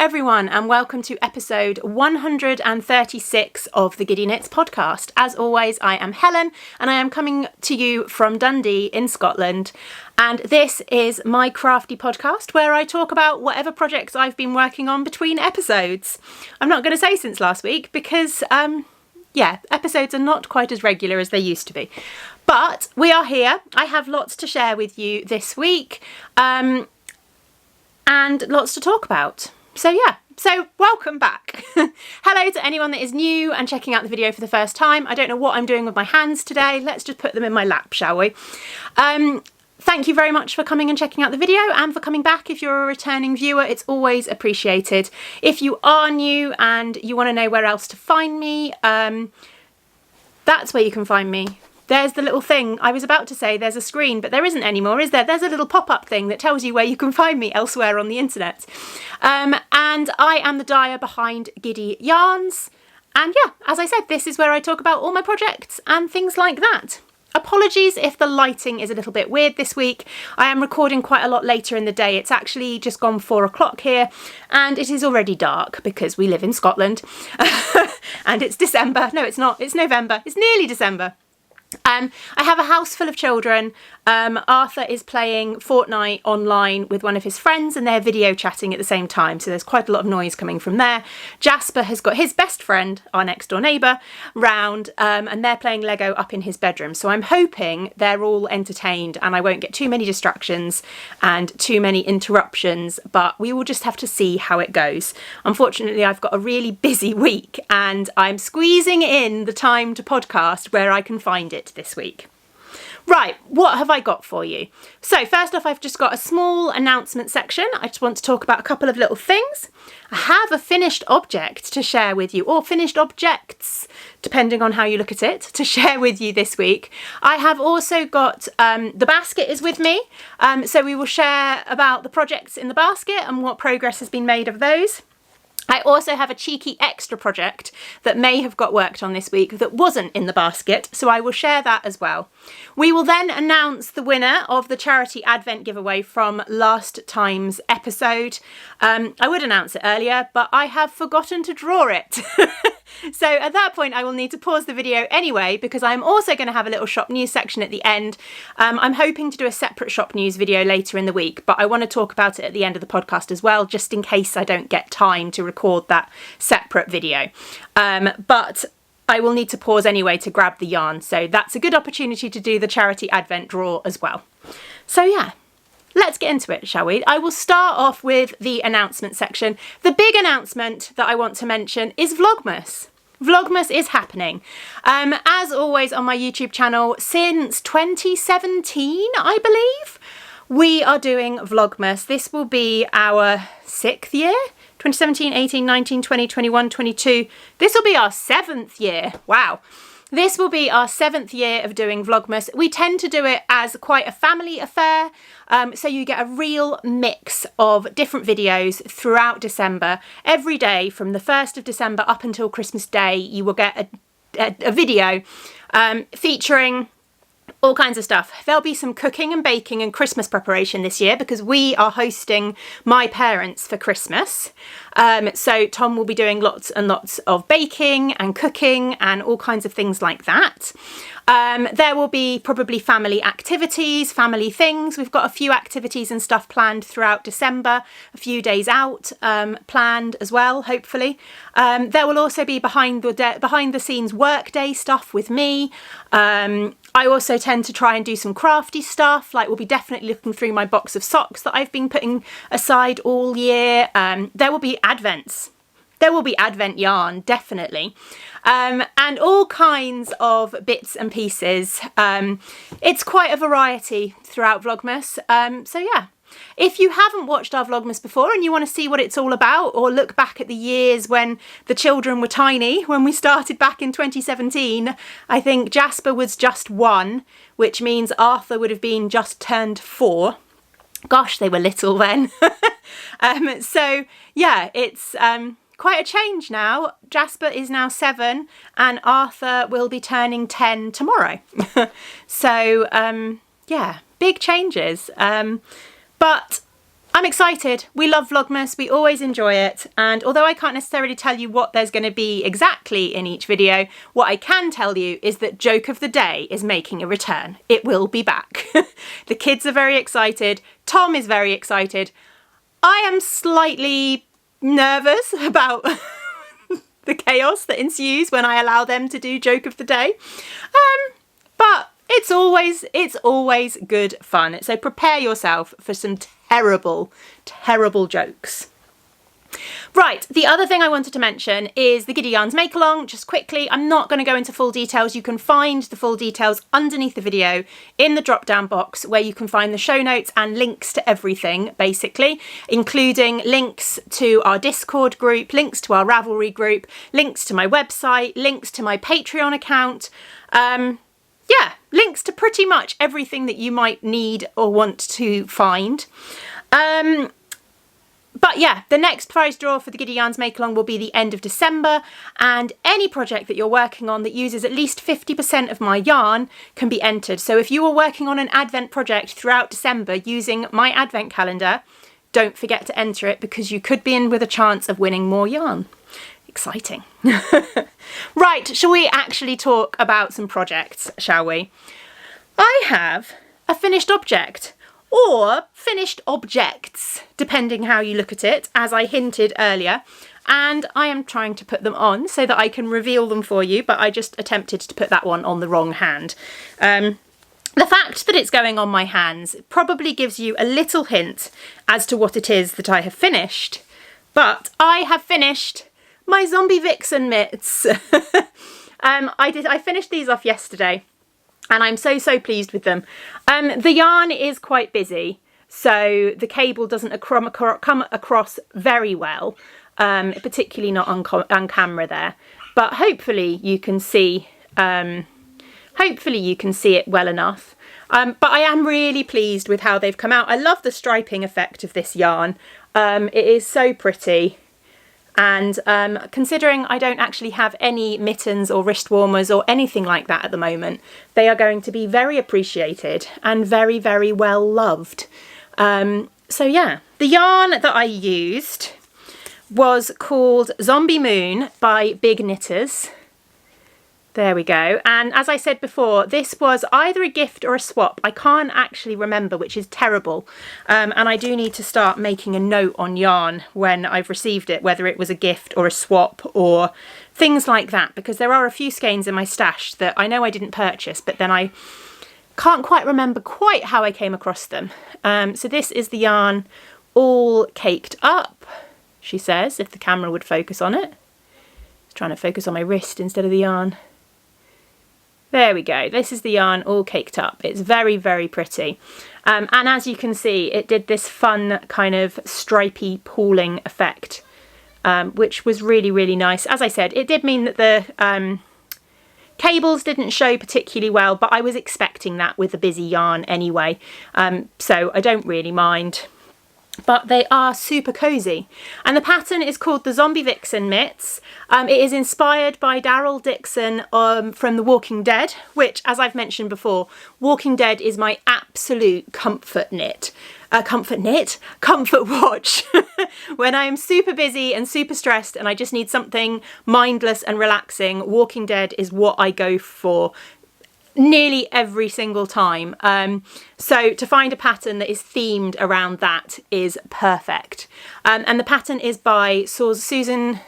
everyone, and welcome to episode 136 of the Giddy Knits podcast. As always, I am Helen and I am coming to you from Dundee in Scotland, and this is my crafty podcast where I talk about whatever projects I've been working on between episodes. I'm not going to say since last week because episodes are not quite as regular as they used to be. But we are here. I have lots to share with you this week and lots to talk about. So welcome back. Hello to anyone that is new and checking out the video for the first time. I don't know what I'm doing with my hands today. Let's just put them in my lap, shall we? Thank you very much for coming and checking out the video and for coming back. If you're a returning viewer, it's always appreciated. If you are new and you want to know where else to find me, that's where you can find me. There's the little thing. I was about to say there's a screen, but there isn't anymore, is there? There's a little pop-up thing that tells you where you can find me elsewhere on the internet. And I am the dyer behind Giddy Yarns. And yeah, as I said, this is where I talk about all my projects and things like that. Apologies if the lighting is a little bit weird this week. I am recording quite a lot later in the day. It's actually just gone 4 o'clock here and it is already dark because we live in Scotland. And it's December. No, it's not. It's November. It's nearly December. I have a house full of children. Arthur is playing Fortnite online with one of his friends and they're video chatting at the same time, so there's quite a lot of noise coming from there. Jasper has got his best friend, our next door neighbour, round and they're playing Lego up in his bedroom, so I'm hoping they're all entertained and I won't get too many distractions and too many interruptions, but we will just have to see how it goes. Unfortunately, I've got a really busy week and I'm squeezing in the time to podcast where I can find it this week. Right, what have I got for you? So first off, I've just got a small announcement section. I just want to talk about a couple of little things. I have a finished object to share with you, or finished objects, depending on how you look at it, to share with you this week. I have also got, the basket is with me, so we will share about the projects in the basket and what progress has been made of those. I also have a cheeky extra project that may have got worked on this week that wasn't in the basket, so I will share that as well. We will then announce the winner of the charity advent giveaway from last time's episode. I would announce it earlier, but I have forgotten to draw it. So at that point I will need to pause the video anyway, because I'm also going to have a little shop news section at the end. I'm hoping to do a separate shop news video later in the week, but I want to talk about it at the end of the podcast as well, just in case I don't get time to record that separate video. But I will need to pause anyway to grab the yarn, so that's a good opportunity to do the charity advent draw as well. So yeah, let's get into it, shall we? I will start off with the announcement section. The big announcement that I want to mention is Vlogmas. Vlogmas is happening. As always on my YouTube channel, since 2017, I believe, we are doing Vlogmas. This will be our 6th year. 2017, 18, 19, 20, 21, 22. This will be our 7th year. Wow. This will be our 7th year of doing Vlogmas. We tend to do it as quite a family affair, so you get a real mix of different videos throughout December. Every day from the 1st of December up until Christmas Day, you will get a video featuring all kinds of stuff. There'll be some cooking and baking and Christmas preparation this year because we are hosting my parents for Christmas. So Tom will be doing lots and lots of baking and cooking and all kinds of things like that. There will be probably family activities, family things. We've got a few activities and stuff planned throughout December, a few days out planned as well, hopefully. There will also be behind the scenes workday stuff with me. I also tend to try and do some crafty stuff, like we'll be definitely looking through my box of socks that I've been putting aside all year. There will be advents. There will be advent yarn, definitely. And all kinds of bits and pieces. It's quite a variety throughout Vlogmas. So yeah. If you haven't watched our Vlogmas before and you want to see what it's all about, or look back at the years when the children were tiny, when we started back in 2017, I think Jasper was just 1, which means Arthur would have been just turned 4. Gosh, they were little then. So yeah, it's quite a change now. Jasper is now 7 and Arthur will be turning 10 tomorrow. So yeah, big changes. But I'm excited. We love Vlogmas, we always enjoy it, and although I can't necessarily tell you what there's going to be exactly in each video, what I can tell you is that Joke of the Day is making a return. It will be back. The kids are very excited, Tom is very excited. I am slightly nervous about the chaos that ensues when I allow them to do Joke of the Day, but it's always good fun, so prepare yourself for some terrible jokes. Right, the other thing I wanted to mention is the Giddy Yarns Make Along. Just quickly, I'm not going to go into full details. You can find the full details underneath the video in the drop down box, where you can find the show notes and links to everything, basically, including links to our Discord group, links to our Ravelry group, links to my website, links to my Patreon account. Yeah, links to pretty much everything that you might need or want to find. But yeah, the next prize draw for the Giddy Yarns Make Along will be the end of December, and any project that you're working on that uses at least 50% of my yarn can be entered. So if you are working on an Advent project throughout December using my Advent calendar, don't forget to enter it, because you could be in with a chance of winning more yarn. Exciting. Right, shall we actually talk about some projects, shall we? I have a finished object, or finished objects, depending how you look at it, as I hinted earlier, and I am trying to put them on so that I can reveal them for you, but I just attempted to put that one on the wrong hand. The fact that it's going on my hands probably gives you a little hint as to what it is that I have finished, but I have finished my Zombie Vixen mitts. I finished these off yesterday, and I'm so pleased with them. The yarn is quite busy, so the cable doesn't come across very well, particularly not on camera there. But hopefully you can see. Hopefully you can see it well enough. But I am really pleased with how they've come out. I love the striping effect of this yarn. It is so pretty. And considering I don't actually have any mittens or wrist warmers or anything like that at the moment, they are going to be very appreciated and very well loved. So yeah, the yarn that I used was called Zombie Moon by Big Knitters. There we go. And as I said before, this was either a gift or a swap. I can't actually remember, which is terrible. And I do need to start making a note on yarn when I've received it, whether it was a gift or a swap or things like that, because there are a few skeins in my stash that I know I didn't purchase, but then I can't quite remember quite how I came across them. So this is the yarn all caked up, she says, if the camera would focus on it. It's trying to focus on my wrist instead of the yarn. There we go. This is the yarn all caked up. It's very pretty. And as you can see, it did this fun kind of stripy pooling effect, which was really nice. As I said, it did mean that the cables didn't show particularly well, but I was expecting that with the busy yarn anyway. So I don't really mind. But they are super cozy, and the pattern is called the Zombie Vixen mitts. It is inspired by Daryl Dixon from The Walking Dead, which, as I've mentioned before, Walking Dead is my absolute comfort watch. When I am super busy and super stressed and I just need something mindless and relaxing, Walking Dead is what I go for nearly every single time. So to find a pattern that is themed around that is perfect. And the pattern is by Susan...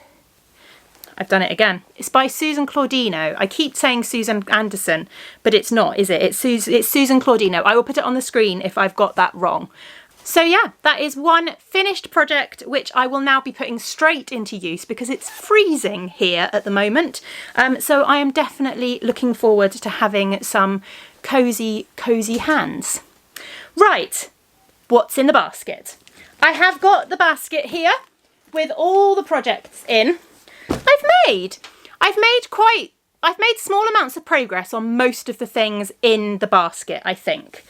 I've done it again. It's by Susan Claudino. I keep saying Susan Anderson, but it's not, is it? It's Susan Claudino. I will put it on the screen if I've got that wrong. So yeah, that is one finished project which I will now be putting straight into use because it's freezing here at the moment. So I am definitely looking forward to having some cozy hands. Right, what's in the basket? I have got the basket here with all the projects in. I've made small amounts of progress on most of the things in the basket, I think.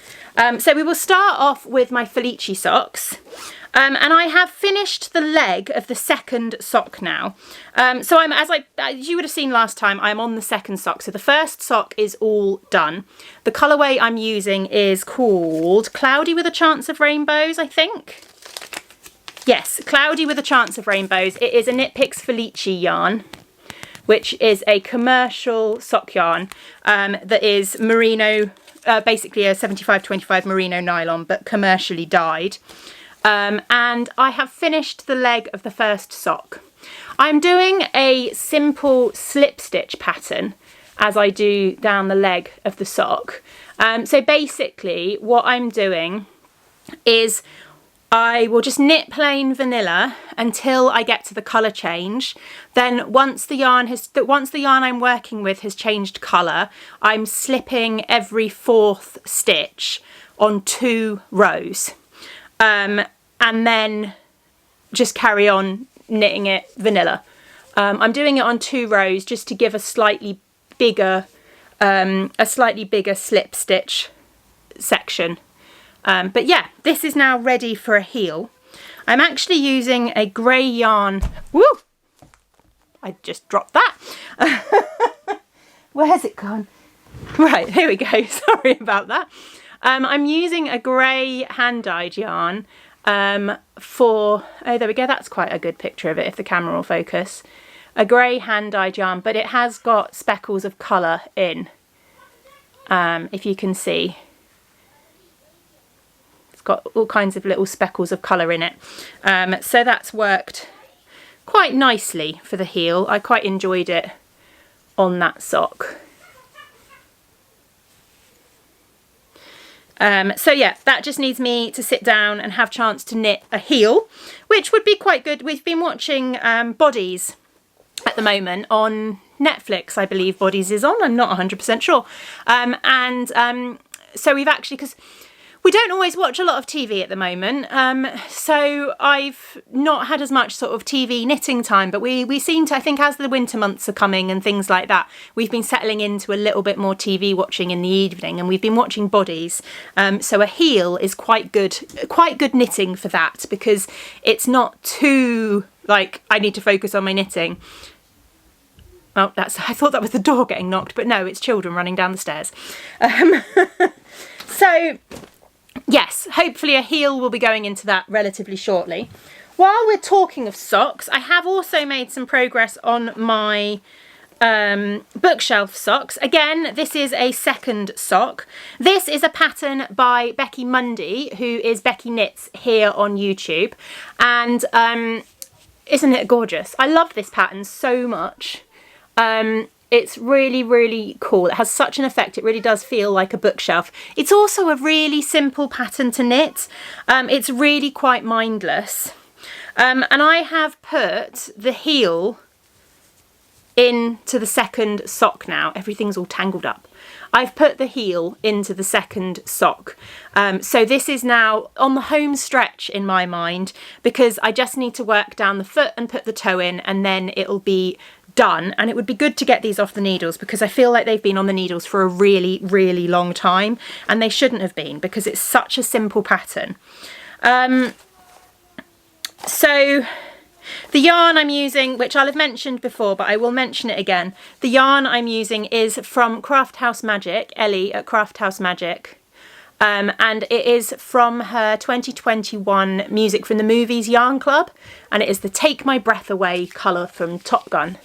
So we will start off with my Felici socks. And I have finished the leg of the second sock now. So as you would have seen last time, I'm on the second sock. So the first sock is all done. The colourway I'm using is called Cloudy with a Chance of Rainbows, I think. Yes, Cloudy with a Chance of Rainbows. It is a Knit Picks Felici yarn, which is a commercial sock yarn that is merino, basically a 75-25 merino nylon, but commercially dyed. And I have finished the leg of the first sock. I'm doing a simple slip stitch pattern as I do down the leg of the sock. So basically what I'm doing is I will just knit plain vanilla until I get to the colour change. Then once the yarn I'm working with has changed colour, I'm slipping every 4th stitch on 2 rows. And then just carry on knitting it vanilla. I'm doing it on 2 rows just to give a slightly bigger slip stitch section. But yeah, this is now ready for a heel. I'm actually using a grey yarn. Woo! I just dropped that. Where's it gone? Right, here we go. Sorry about that. I'm using a grey hand-dyed yarn oh, there we go. That's quite a good picture of it if the camera will focus. A grey hand-dyed yarn, but it has got speckles of colour in, if you can see. It's got all kinds of little speckles of colour in it. So that's worked quite nicely for the heel. I quite enjoyed it on that sock. So yeah, that just needs me to sit down and have a chance to knit a heel, which would be quite good. We've been watching Bodies at the moment on Netflix, I believe Bodies is on. I'm not 100% sure. So we've actually, because we don't always watch a lot of TV at the moment, so I've not had as much sort of TV knitting time, but we seem to, I think as the winter months are coming and things like that, we've been settling into a little bit more TV watching in the evening, and we've been watching Bodies. So a heel is quite good knitting for that, because it's not too, like, I need to focus on my knitting. Well, I thought that was the door getting knocked, but no, it's children running down the stairs. So yes, hopefully a heel will be going into that relatively shortly. While we're talking of socks, I have also made some progress on my bookshelf socks. Again, this is a second sock. This is a pattern by Becky Mundy, who is Becky Knits here on YouTube. And isn't it gorgeous? I love this pattern so much. It's really, really cool. It has such an effect. It really does feel like a bookshelf. It's also a really simple pattern to knit. It's really quite mindless. And I have put the heel into the second sock now. Everything's all tangled up. I've put the heel into the second sock. So this is now on the home stretch in my mind, because I just need to work down the foot and put the toe in, and then it'll be done. And it would be good to get these off the needles, because I feel like they've been on the needles for a really, really long time, and they shouldn't have been, because it's such a simple pattern. So the yarn I'm using, which I'll have mentioned before, but I will mention it again. The yarn I'm using is from Craft House Magic, Ellie at Craft House Magic. And it is from her 2021 Music from the Movies Yarn Club, and it is the Take My Breath Away colour from Top Gun.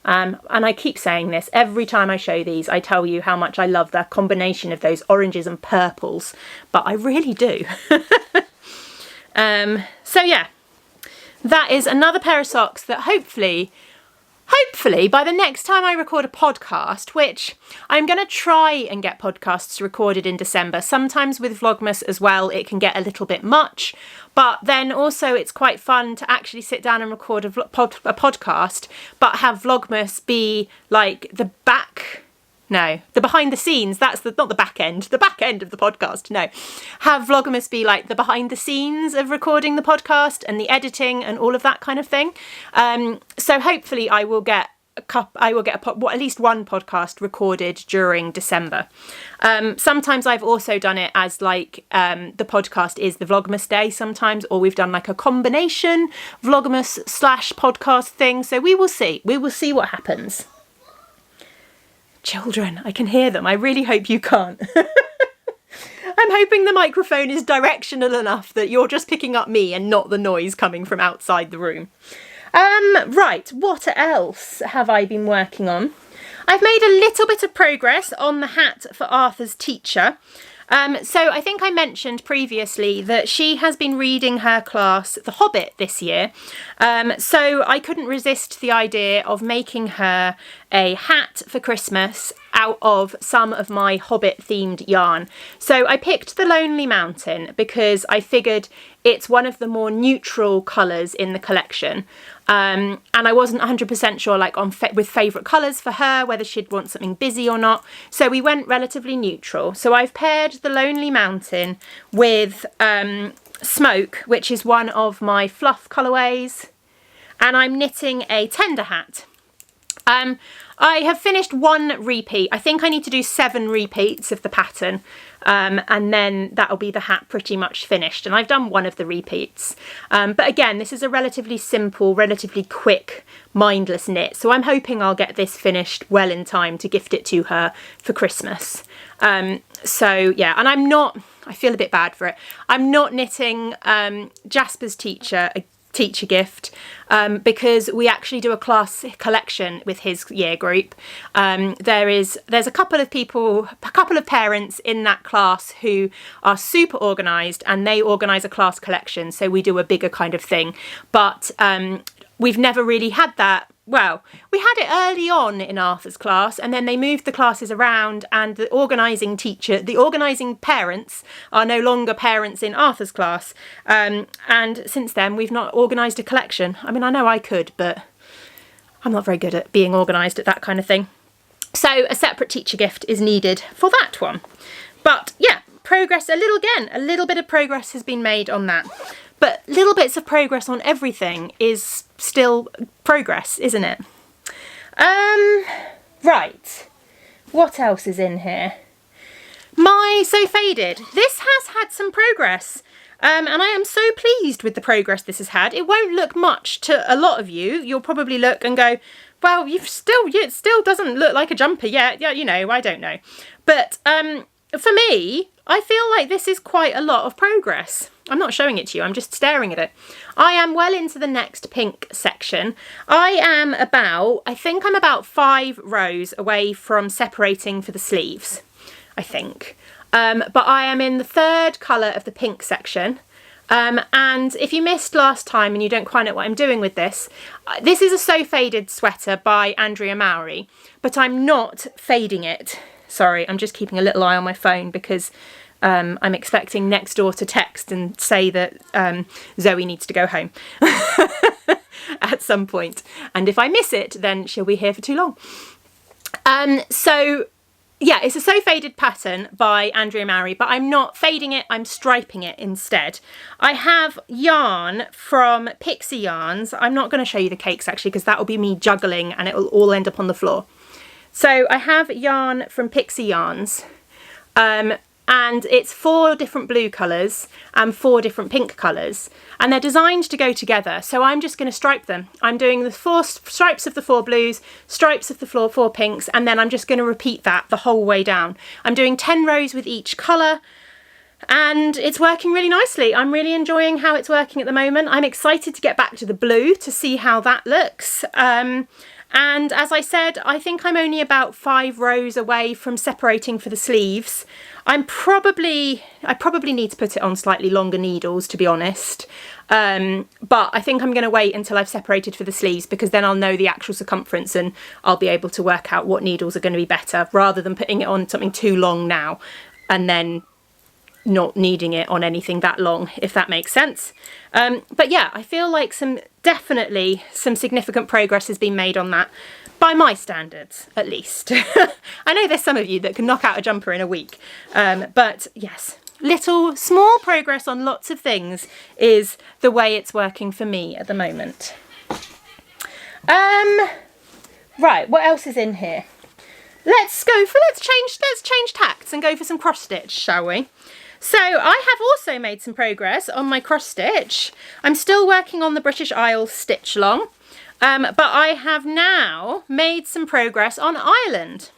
And I keep saying this, every time I show these, I tell you how much I love that combination of those oranges and purples, but I really do. So yeah, that is another pair of socks that hopefully by the next time I record a podcast, which I'm going to try and get podcasts recorded in December. Sometimes with Vlogmas as well, it can get a little bit much, but then also it's quite fun to actually sit down and record a podcast, but have Vlogmas be like the behind the scenes. That's not the back end of the podcast. No, have Vlogmas be like the behind the scenes of recording the podcast and the editing and all of that kind of thing. So hopefully I will get at least one podcast recorded during December. Sometimes I've also done it as like the podcast is the Vlogmas day sometimes, or we've done like a combination Vlogmas / podcast thing. So we will see what happens. Children, I can hear them. I really hope you can't. I'm hoping the microphone is directional enough that you're just picking up me and not the noise coming from outside the room. Right, what else have I been working on? I've made a little bit of progress on the hat for Arthur's teacher. So I think I mentioned previously that she has been reading her class The Hobbit this year. So I couldn't resist the idea of making her a hat for Christmas out of some of my Hobbit themed yarn. So I picked the Lonely Mountain because I figured it's one of the more neutral colours in the collection. And I wasn't 100% sure like with favourite colours for her, whether she'd want something busy or not. So we went relatively neutral. So I've paired the Lonely Mountain with Smoke, which is one of my fluff colourways. And I'm knitting a tender hat. I have finished one repeat. I think I need to do 7 repeats of the pattern. And then that'll be the hat pretty much finished. And I've done one of the repeats. But again, this is a relatively simple, relatively quick, mindless knit. So I'm hoping I'll get this finished well in time to gift it to her for Christmas. So yeah, and I feel a bit bad for it. I'm not knitting Jasper's teacher a teacher gift because we actually do a class collection with his year group. There's a couple of parents in that class who are super organised, and they organise a class collection, so we do a bigger kind of thing. But we've never really had that. Well, we had it early on in Arthur's class, and then they moved the classes around, and the organising parents are no longer parents in Arthur's class. And since then, we've not organised a collection. I mean, I know I could, but I'm not very good at being organised at that kind of thing. So a separate teacher gift is needed for that one. But yeah, progress, a little bit of progress has been made on that. But little bits of progress on everything is still progress, isn't it? Right. What else is in here? My So Faded. This has had some progress. And I am so pleased with the progress this has had. It won't look much to a lot of you. You'll probably look and go, well, it still doesn't look like a jumper yet. Yeah, you know, I don't know. But for me, I feel like this is quite a lot of progress. I'm not showing it to you, I'm just staring at it. I am well into the next pink section. I think I'm about 5 rows away from separating for the sleeves, I think. But I am in the 3rd colour of the pink section. And if you missed last time and you don't quite know what I'm doing with this, this is a So Faded sweater by Andrea Mowry, but I'm not fading it. Sorry, I'm just keeping a little eye on my phone because I'm expecting next door to text and say that Zoe needs to go home at some point. And if I miss it, then she'll be here for too long. So yeah, it's a So Faded pattern by Andrea Mowry, but I'm not fading it, I'm striping it instead. I have yarn from Pixie Yarns. I'm not going to show you the cakes actually because that will be me juggling and it will all end up on the floor. So I have yarn from Pixie Yarns. And it's 4 different blue colours and 4 different pink colours, and they're designed to go together, so I'm just going to stripe them. I'm doing the 4 stripes of the 4 blues, stripes of the 4 pinks, and then I'm just going to repeat that the whole way down. I'm doing 10 rows with each colour, and it's working really nicely. I'm really enjoying how it's working at the moment. I'm excited to get back to the blue to see how that looks. And as I said, I think I'm only about 5 rows away from separating for the sleeves. I probably need to put it on slightly longer needles, to be honest. But I think I'm going to wait until I've separated for the sleeves because then I'll know the actual circumference and I'll be able to work out what needles are going to be better rather than putting it on something too long now and then not needing it on anything that long, if that makes sense. But yeah, I feel like definitely some significant progress has been made on that, by my standards, at least. I know there's some of you that can knock out a jumper in a week, but yes, small progress on lots of things is the way it's working for me at the moment. Right, what else is in here? Let's change tacts and go for some cross stitch, shall we? So I have also made some progress on my cross stitch. I'm still working on the British Isles stitch long, but I have now made some progress on Ireland.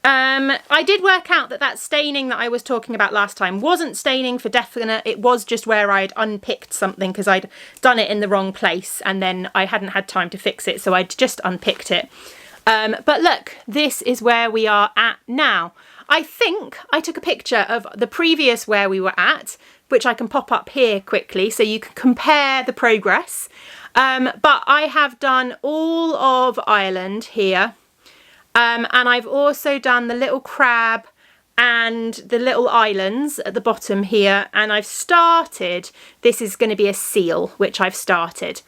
I did work out that staining that I was talking about last time wasn't staining for definite. It was just where I'd unpicked something because I'd done it in the wrong place and then I hadn't had time to fix it, so I'd just unpicked it. But look, this is where we are at now. I think I took a picture of the previous where we were at, which I can pop up here quickly so you can compare the progress. But I have done all of Ireland here. And I've also done the little crab and the little islands at the bottom here. And I've started, this is going to be a seal, which I've started.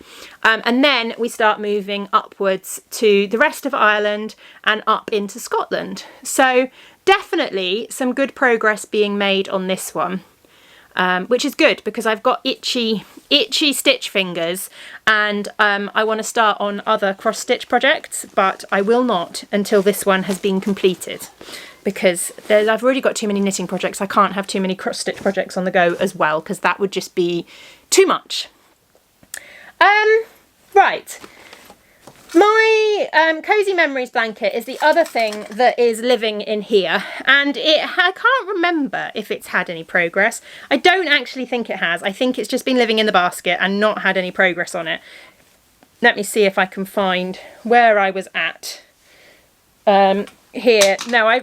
And then we start moving upwards to the rest of Ireland and up into Scotland. So definitely some good progress being made on this one. Which is good because I've got itchy stitch fingers and I want to start on other cross stitch projects, but I will not until this one has been completed because I've already got too many knitting projects. I can't have too many cross stitch projects on the go as well because that would just be too much. Right. My Cozy Memories blanket is the other thing that is living in here, and I can't remember if it's had any progress. I don't actually think it has. I think it's just been living in the basket and not had any progress on it. Let me see if I can find where I was at. Here. No,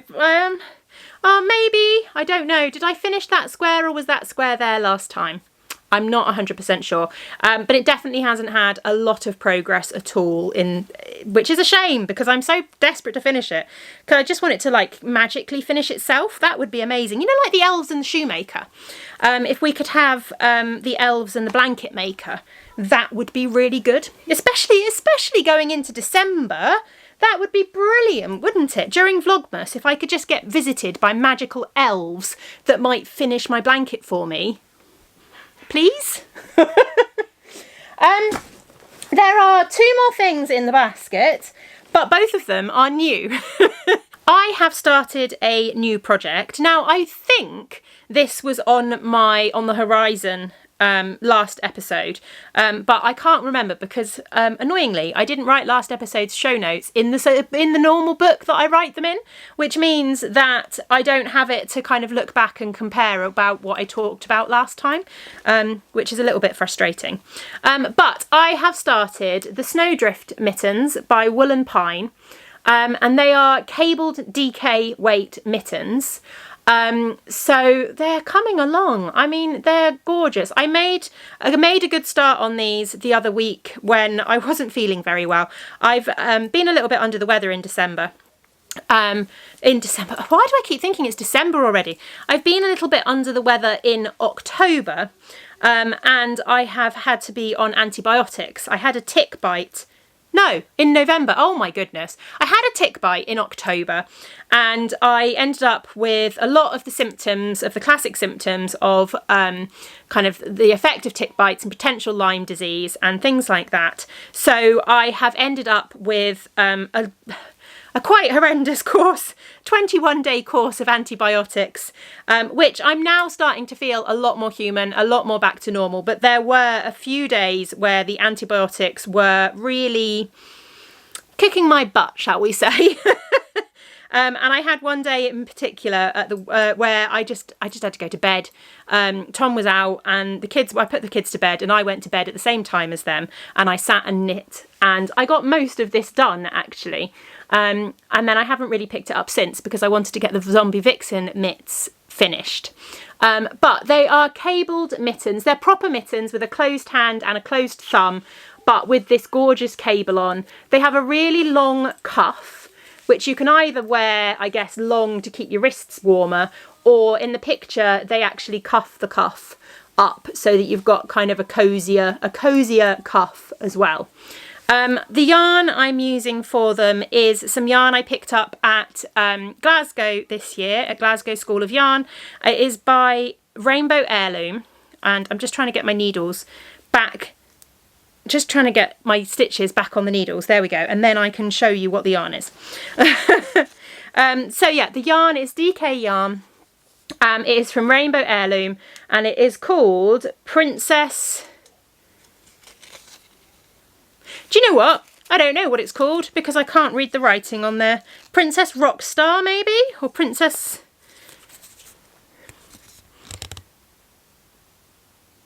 oh, maybe. I don't know. Did I finish that square or was that square there last time? I'm not 100% sure, but it definitely hasn't had a lot of progress at all, which is a shame because I'm so desperate to finish it. Because I just want it to like magically finish itself. That would be amazing. You know, like the elves and the shoemaker. If we could have the elves and the blanket maker, that would be really good. Especially going into December. That would be brilliant, wouldn't it? During Vlogmas, if I could just get visited by magical elves that might finish my blanket for me. Please? There are 2 more things in the basket, but both of them are new. I have started a new project. Now, I think this was on the horizon last episode, but I can't remember because annoyingly I didn't write last episode's show notes in the normal book that I write them in, which means that I don't have it to kind of look back and compare about what I talked about last time, which is a little bit frustrating. But I have started the Snowdrift mittens by Wool and Pine, and they are cabled DK weight mittens. So they're coming along. I mean, they're gorgeous. I made a good start on these the other week when I wasn't feeling very well. I've been a little bit under the weather in December. Why do I keep thinking it's December already? I've been a little bit under the weather in October, and I have had to be on antibiotics. I had a tick bite. No, in November. Oh my goodness. I had a tick bite in October and I ended up with a lot of the symptoms, of the classic symptoms of kind of the effect of tick bites and potential Lyme disease and things like that. So I have ended up with a quite horrendous course, 21-day course of antibiotics, which I'm now starting to feel a lot more human, a lot more back to normal. But there were a few days where the antibiotics were really kicking my butt, shall we say. And I had one day in particular at where I just had to go to bed. Tom was out and I put the kids to bed and I went to bed at the same time as them and I sat and knit and I got most of this done actually. And then I haven't really picked it up since because I wanted to get the Zombie Vixen mitts finished. But they are cabled mittens. They're proper mittens with a closed hand and a closed thumb, but with this gorgeous cable on. They have a really long cuff, which you can either wear, I guess, long to keep your wrists warmer, or in the picture, they actually cuff the cuff up so that you've got kind of a cozier cuff as well. The yarn I'm using for them is some yarn I picked up at Glasgow this year, at Glasgow School of Yarn. It is by Rainbow Heirloom, and I'm just trying to get my needles back, just trying to get my stitches back on the needles. There we go, and then I can show you what the yarn is. So yeah, the yarn is DK yarn. It is from Rainbow Heirloom, and it is called Princess... Do you know what? I don't know what it's called because I can't read the writing on there. Princess Rockstar maybe? Or Princess...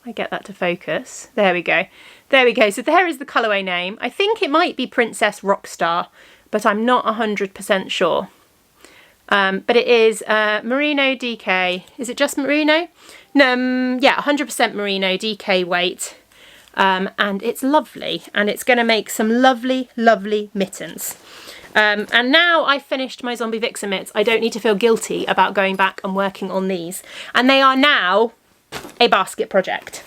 I get that to focus. There we go. There we go. So there is the colourway name. I think it might be Princess Rockstar, but I'm not 100% sure. But it is Merino DK. Is it just Merino? No, yeah, 100% Merino DK weight. And it's lovely. And it's going to make some lovely, lovely mittens. And now I've finished my Zombie Vixen mitts, I don't need to feel guilty about going back and working on these. And they are now a basket project.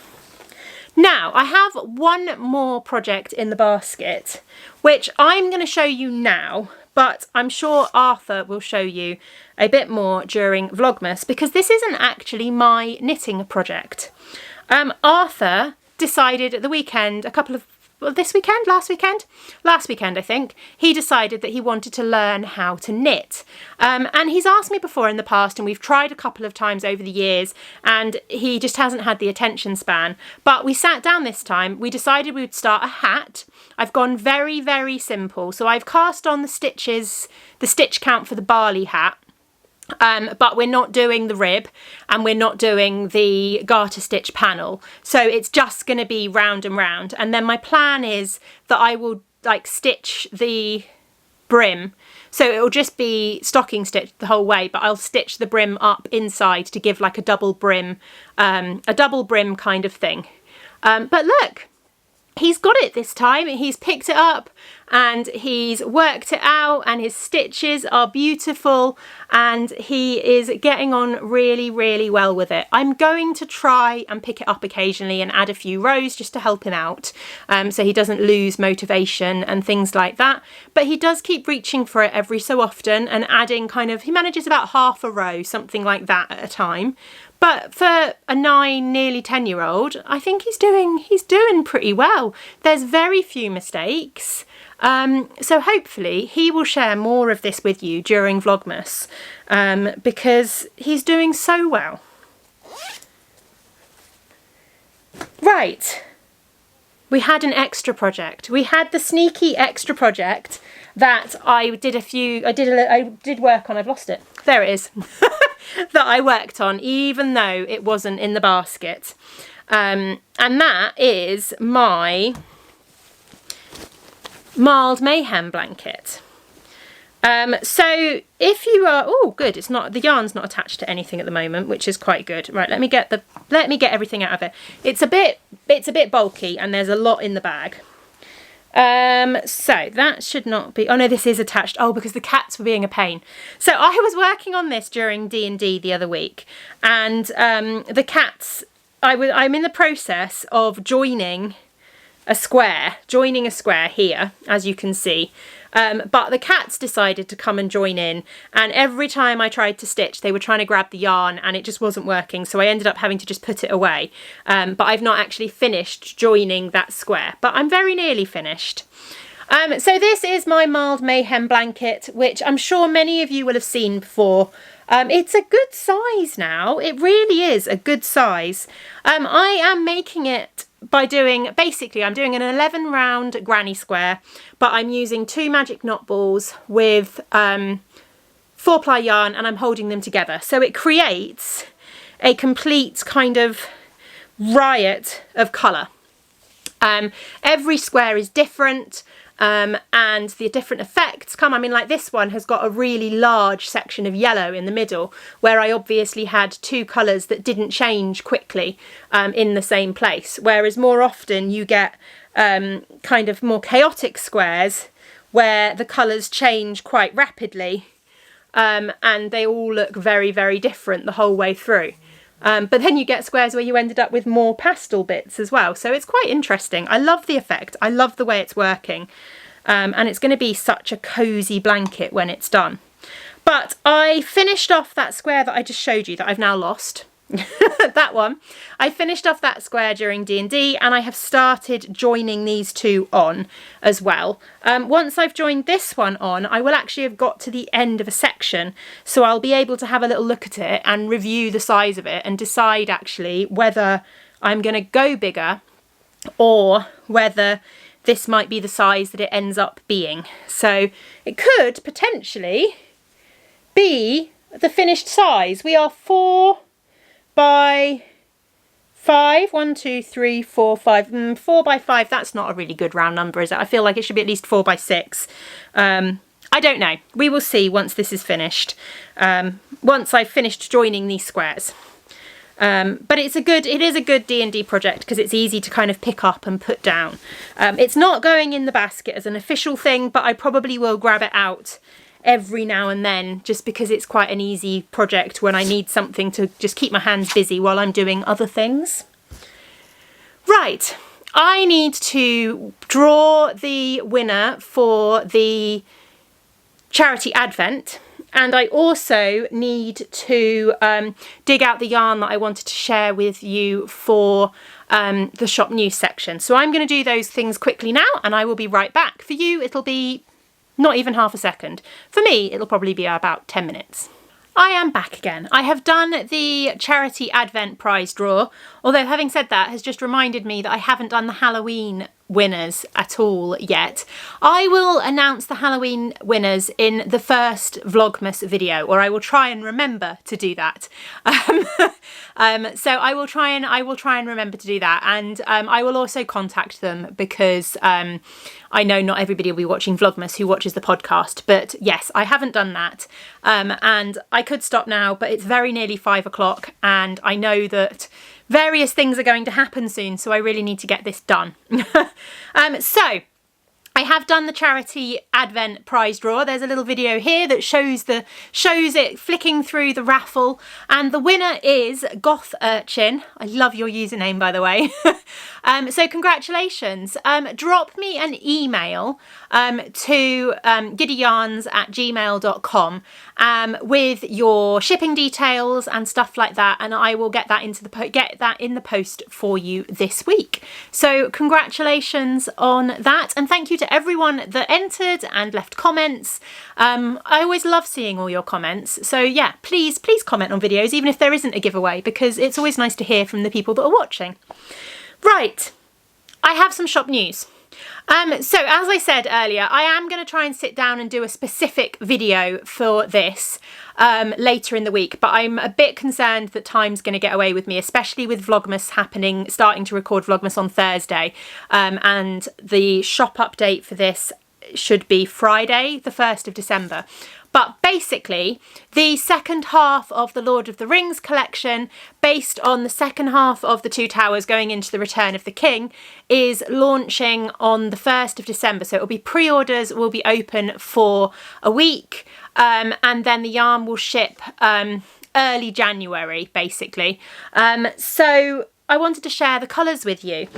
Now, I have one more project in the basket, which I'm going to show you now, but I'm sure Arthur will show you a bit more during Vlogmas, because this isn't actually my knitting project. Arthur decided at the weekend, last weekend I think, he decided that he wanted to learn how to knit. And he's asked me before in the past, and we've tried a couple of times over the years, and he just hasn't had the attention span. But we sat down this time, we decided we would start a hat. I've gone very, very simple. So I've cast on the stitches, the stitch count for the Bali hat. But we're not doing the rib and we're not doing the garter stitch panel, so it's just going to be round and round. And then my plan is that I will like stitch the brim, so it will just be stocking stitch the whole way, but I'll stitch the brim up inside to give like a double brim kind of thing. But look, he's got it this time. He's picked it up and he's worked it out, and his stitches are beautiful, and he is getting on really, really well with it. I'm going to try and pick it up occasionally and add a few rows just to help him out, so he doesn't lose motivation and things like that. But he does keep reaching for it every so often and adding he manages about half a row, something like that at a time. But for a 9, nearly 10-year-old, I think he's doing pretty well. There's very few mistakes. So hopefully he will share more of this with you during Vlogmas, because he's doing so well. Right. We had an extra project. We had the sneaky extra project that I did work on. I've lost it. There it is. That I worked on, even though it wasn't in the basket. And that is my Mild Mayhem blanket. So if you are, oh good, it's not, the yarn's not attached to anything at the moment, which is quite good. Right, let me get everything out of it. It's a bit bulky and there's a lot in the bag. So that should not be, oh no, this is attached. Oh, because the cats were being a pain. So I was working on this during D&D the other week, and the cats, I'm in the process of joining a square here, as you can see. But the cats decided to come and join in, and every time I tried to stitch they were trying to grab the yarn and it just wasn't working, so I ended up having to just put it away. But I've not actually finished joining that square, but I'm very nearly finished. So this is my Mild Mayhem blanket, which I'm sure many of you will have seen before. It's a good size now, it really is a good size. I am making it by doing, basically I'm doing an 11 round granny square, but I'm using 2 magic knot balls with 4-ply yarn, and I'm holding them together. So it creates a complete kind of riot of colour. Every square is different, and the different effects come. I mean, like this one has got a really large section of yellow in the middle, where I obviously had 2 colours that didn't change quickly in the same place, whereas more often you get kind of more chaotic squares where the colours change quite rapidly, and they all look very, very different the whole way through. But then you get squares where you ended up with more pastel bits as well. So it's quite interesting. I love the effect. I love the way it's working. And it's going to be such a cosy blanket when it's done. But I finished off that square that I just showed you that I've now lost. That one. I finished off that square during D&D, and I have started joining these 2 on as well. Once I've joined this one on, I will actually have got to the end of a section, so I'll be able to have a little look at it and review the size of it and decide actually whether I'm going to go bigger or whether this might be the size that it ends up being. So it could potentially be the finished size. We are 4 by 5. 1, 2, 3, 4, 5. 4 by 5. That's not a really good round number, is it? I feel like it should be at least 4 by 6. I don't know. We will see once this is finished. Once I've finished joining these squares. But it is a good D&D project because it's easy to kind of pick up and put down. It's not going in the basket as an official thing, but I probably will grab it out every now and then just because it's quite an easy project when I need something to just keep my hands busy while I'm doing other things. Right, I need to draw the winner for the charity advent, and I also need to dig out the yarn that I wanted to share with you for the shop news section. So I'm going to do those things quickly now and I will be right back. For you it'll be not even half a second. For me, it'll probably be about 10 minutes. I am back again. I have done the charity advent prize draw, although having said that has just reminded me that I haven't done the Halloween winners at all yet. I will announce the Halloween winners in the first Vlogmas video, or I will try and remember to do that. So I will try and remember to do that, and I will also contact them because I know not everybody will be watching Vlogmas who watches the podcast, but yes, I haven't done that. And I could stop now, but it's very nearly 5 o'clock and I know that various things are going to happen soon, so I really need to get this done. So I have done the charity advent prize draw. There's a little video here that shows it flicking through the raffle, and the winner is Goth Urchin. I love your username, by the way. So congratulations. Drop me an email to giddyyarns@gmail.com with your shipping details and stuff like that, and I will get that in the post for you this week. So congratulations on that, and thank you to everyone that entered and left comments. I always love seeing all your comments, so yeah, please comment on videos even if there isn't a giveaway, because it's always nice to hear from the people that are watching. Right, I have some shop news. So as I said earlier, I am going to try and sit down and do a specific video for this later in the week, but I'm a bit concerned that time's going to get away with me, especially with Vlogmas starting to record Vlogmas on Thursday, and the shop update for this should be Friday, the 1st of December. But basically, the second half of the Lord of the Rings collection, based on the second half of the Two Towers going into the Return of the King, is launching on the 1st of December. So it'll be pre-orders will be open for a week, and then the yarn will ship early January, basically. So I wanted to share the colours with you.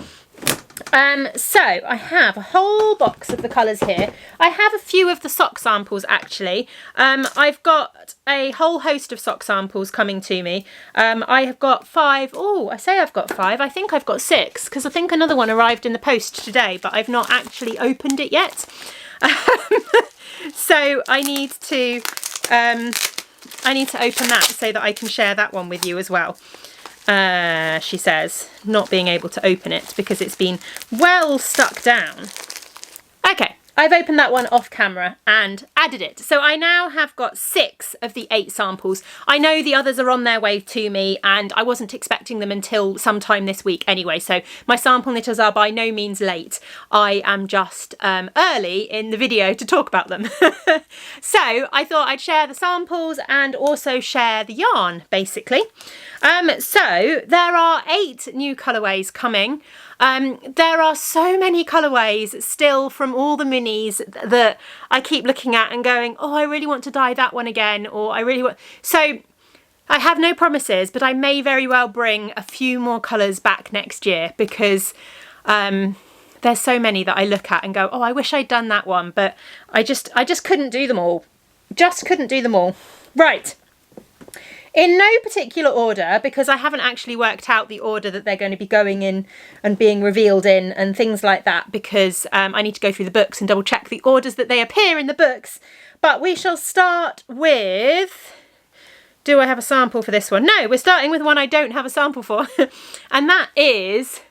So I have a whole box of the colours here. I have a few of the sock samples actually. I've got a whole host of sock samples coming to me. I have got 5. Oh, I say I've got 5. I think I've got 6 because I think another one arrived in the post today, but I've not actually opened it yet. So I need to open that so that I can share that one with you as well. She says, not being able to open it because it's been well stuck down. Okay, I've opened that one off camera and added it. So I now have got 6 of the 8 samples. I know the others are on their way to me and I wasn't expecting them until sometime this week anyway. So my sample knitters are by no means late. I am just early in the video to talk about them. So I thought I'd share the samples and also share the yarn basically. So there are 8 new colourways coming. There are so many colourways still from all the minis that I keep looking at and going, oh, I really want to dye that one again, or I really want... So I have no promises, but I may very well bring a few more colours back next year because there's so many that I look at and go, oh, I wish I'd done that one, but I just couldn't do them all. Just couldn't do them all. Right. In no particular order, because I haven't actually worked out the order that they're going to be going in and being revealed in and things like that, because I need to go through the books and double check the orders that they appear in the books. But we shall start with... Do I have a sample for this one? No, we're starting with one I don't have a sample for. And that is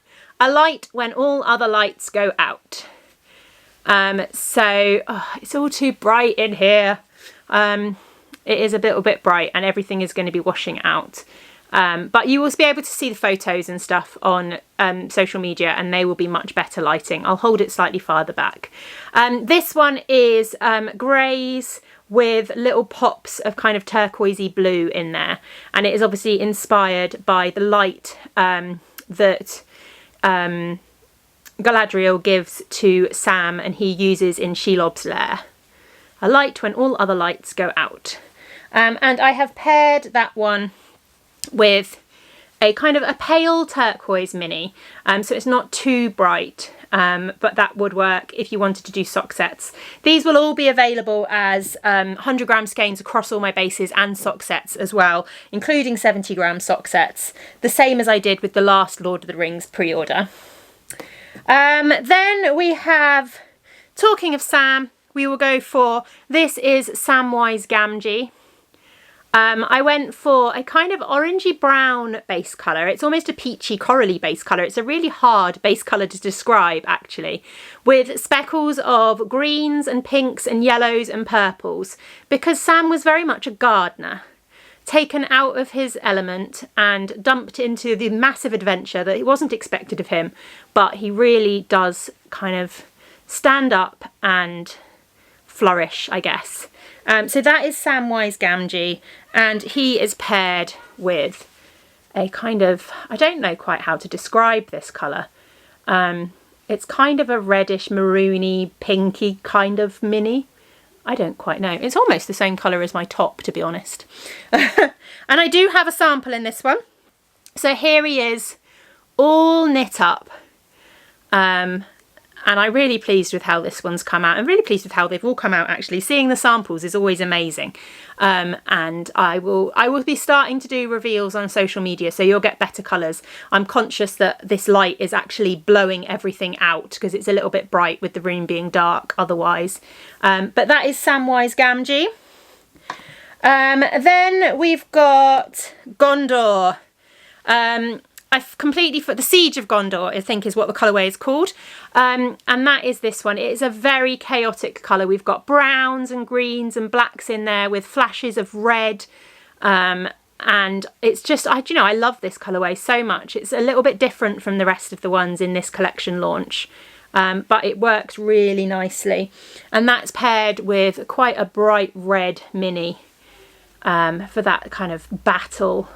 A Light When All Other Lights Go Out. So it's all too bright in here. It is a little bit bright and everything is going to be washing out. But you will be able to see the photos and stuff on social media, and they will be much better lighting. I'll hold it slightly farther back. This one is greys with little pops of kind of turquoisey blue in there, and it is obviously inspired by the light that Galadriel gives to Sam and he uses in Shelob's lair. A light when all other lights go out. And I have paired that one with a kind of a pale turquoise mini, so it's not too bright, but that would work if you wanted to do sock sets. These will all be available as 100-gram skeins across all my bases and sock sets as well, including 70-gram sock sets, the same as I did with the last Lord of the Rings pre-order. Then we have, talking of Sam, we will go for, this is Samwise Gamgee. I went for a kind of orangey brown base colour. It's almost a peachy corally base colour. It's a really hard base colour to describe actually, with speckles of greens and pinks and yellows and purples, because Sam was very much a gardener, taken out of his element and dumped into the massive adventure that it wasn't expected of him, but he really does kind of stand up and flourish, I guess. So that is Samwise Gamgee, and he is paired with a kind of, I don't know quite how to describe this colour. It's kind of a reddish, maroony, pinky kind of mini. I don't quite know. It's almost the same colour as my top, to be honest. And I do have a sample in this one. So here he is, all knit up. And I'm really pleased with how this one's come out. I'm really pleased with how they've all come out, actually. Seeing the samples is always amazing. And I will be starting to do reveals on social media, so you'll get better colours. I'm conscious that this light is actually blowing everything out because it's a little bit bright with the room being dark otherwise. But that is Samwise Gamgee. Then we've got Gondor. I've completely, the Siege of Gondor, I think is what the colourway is called. And that is this one. It is a very chaotic colour. We've got browns and greens and blacks in there with flashes of red. And it's just, I love this colourway so much. It's a little bit different from the rest of the ones in this collection launch. But it works really nicely. And that's paired with quite a bright red mini for that kind of battle.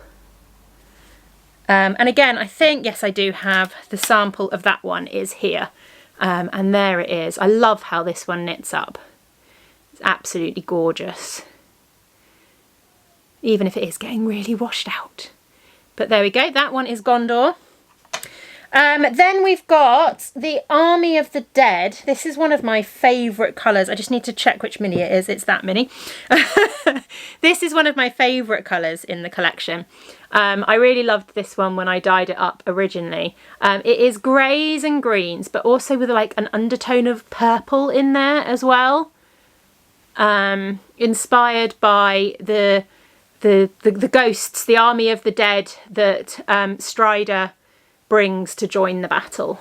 And again, I think, yes, I do have the sample of that one is here. And there it is. I love how this one knits up. It's absolutely gorgeous. Even if it is getting really washed out. But there we go. That one is Gondor. Then we've got the Army of the Dead. This is one of my favourite colours. I just need to check which mini it is. It's that mini. This is one of my favourite colours in the collection. I really loved this one when I dyed it up originally. It is greys and greens, but also with like an undertone of purple in there as well. Inspired by the ghosts, the Army of the Dead that Strider brings to join the battle.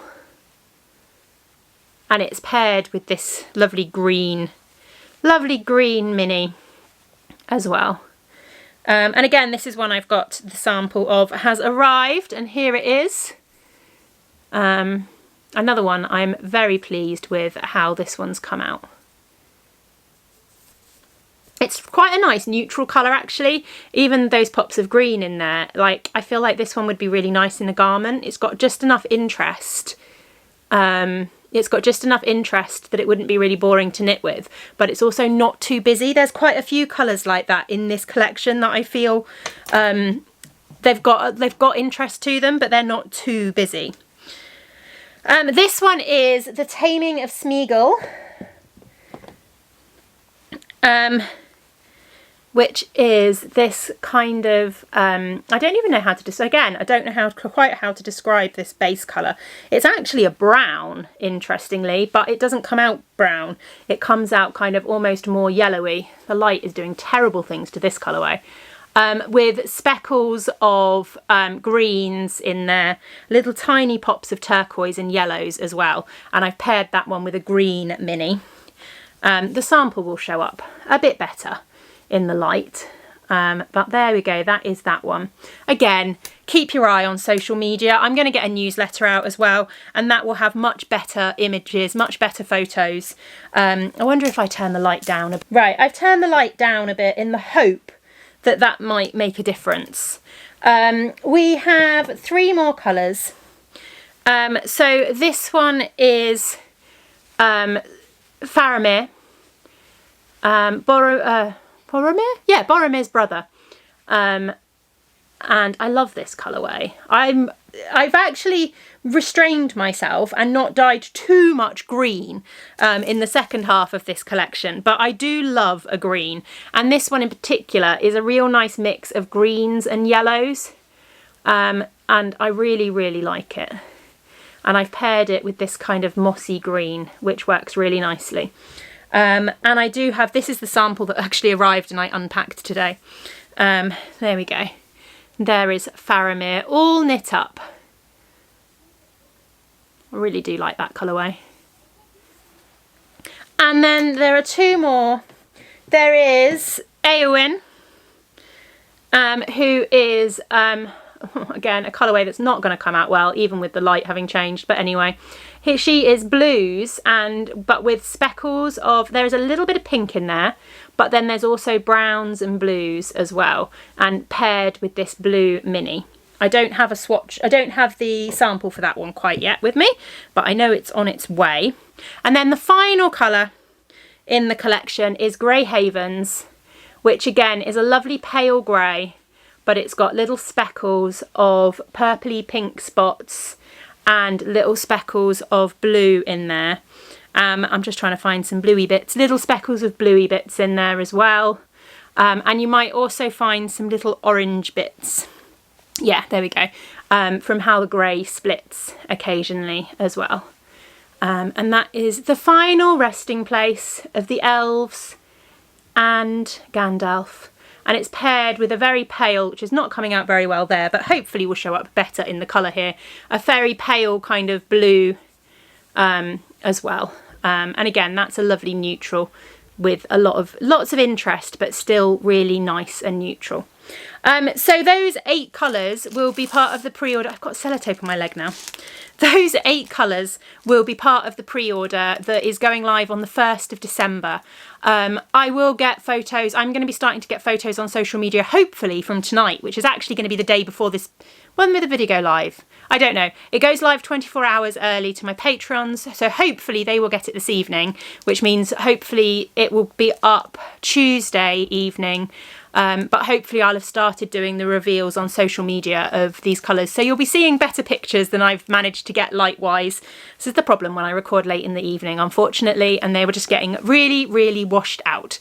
And it's paired with this lovely green mini as well. And again, this is one I've got the sample of, has arrived, and here it is. Another one I'm very pleased with how this one's come out. It's quite a nice neutral colour actually, even those pops of green in there. Like, I feel like this one would be really nice in the garment. It's got just enough interest. It's got just enough interest that it wouldn't be really boring to knit with, but it's also not too busy. There's quite a few colours like that in this collection that I feel they've got interest to them, but they're not too busy. This one is The Taming of Smeagol. Which is this kind of, I don't even know how to, again, I don't know quite how to describe this base colour. It's actually a brown, interestingly, but it doesn't come out brown. It comes out kind of almost more yellowy. The light is doing terrible things to this colourway. with speckles of greens in there, little tiny pops of turquoise and yellows as well. And I've paired that one with a green mini. The sample will show up a bit better in the light. But there we go, that is that one. Again, keep your eye on social media. I'm going to get a newsletter out as well, and that will have much better images, much better photos. I wonder if I turn the light down. Right, I've turned the light down a bit in the hope that that might make a difference. We have 3 more colours. So this one is Faramir. Boromir? Yeah, Boromir's brother. And I love this colourway. I've actually restrained myself and not dyed too much green in the second half of this collection, but I do love a green. And this one in particular is a real nice mix of greens and yellows. And I really, really like it. And I've paired it with this kind of mossy green, which works really nicely. And I do have, this is the sample that actually arrived and I unpacked today. There we go. There is Faramir all knit up. I really do like that colourway. And then there are 2 more. There is Eowyn, who is, again, a colourway that's not going to come out well, even with the light having changed. But anyway, here she is blues, but with speckles of, there is a little bit of pink in there, but then there's also browns and blues as well, and paired with this blue mini. I don't have a swatch, I don't have the sample for that one quite yet with me, but I know it's on its way. And then the final colour in the collection is Grey Havens, which again is a lovely pale grey, but it's got little speckles of purpley pink spots and little speckles of blue in there. I'm just trying to find some bluey bits, little speckles of bluey bits in there as well. And you might also find some little orange bits. Yeah, there we go. From how the grey splits occasionally as well. And that is the final resting place of the elves and Gandalf. And it's paired with a very pale, which is not coming out very well there, but hopefully will show up better in the colour here, a very pale kind of blue as well. And again, that's a lovely neutral with lots of interest, but still really nice and neutral. So those 8 colours will be part of the pre-order. I've got sellotape on my leg now. Those 8 colours will be part of the pre-order that is going live on the 1st of December. I will get photos. I'm going to be starting to get photos on social media, hopefully from tonight, which is actually going to be the day before this. When will the video go live? I don't know. It goes live 24 hours early to my patrons, so hopefully they will get it this evening, which means hopefully it will be up Tuesday evening. But hopefully I'll have started doing the reveals on social media of these colours. So you'll be seeing better pictures than I've managed to get light-wise. This is the problem when I record late in the evening, unfortunately, and they were just getting really, really washed out.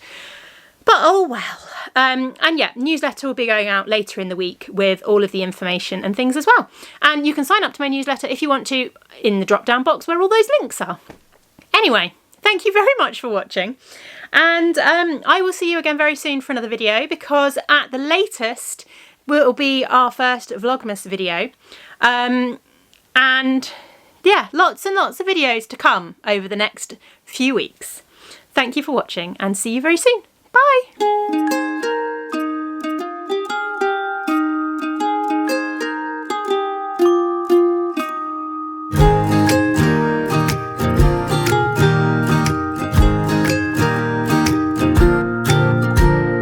But oh well. And yeah, newsletter will be going out later in the week with all of the information and things as well. And you can sign up to my newsletter if you want to in the drop-down box where all those links are. Anyway, thank you very much for watching. And I will see you again very soon for another video, because at the latest will be our first Vlogmas video. And yeah, lots and lots of videos to come over the next few weeks. Thank you for watching and see you very soon. Bye!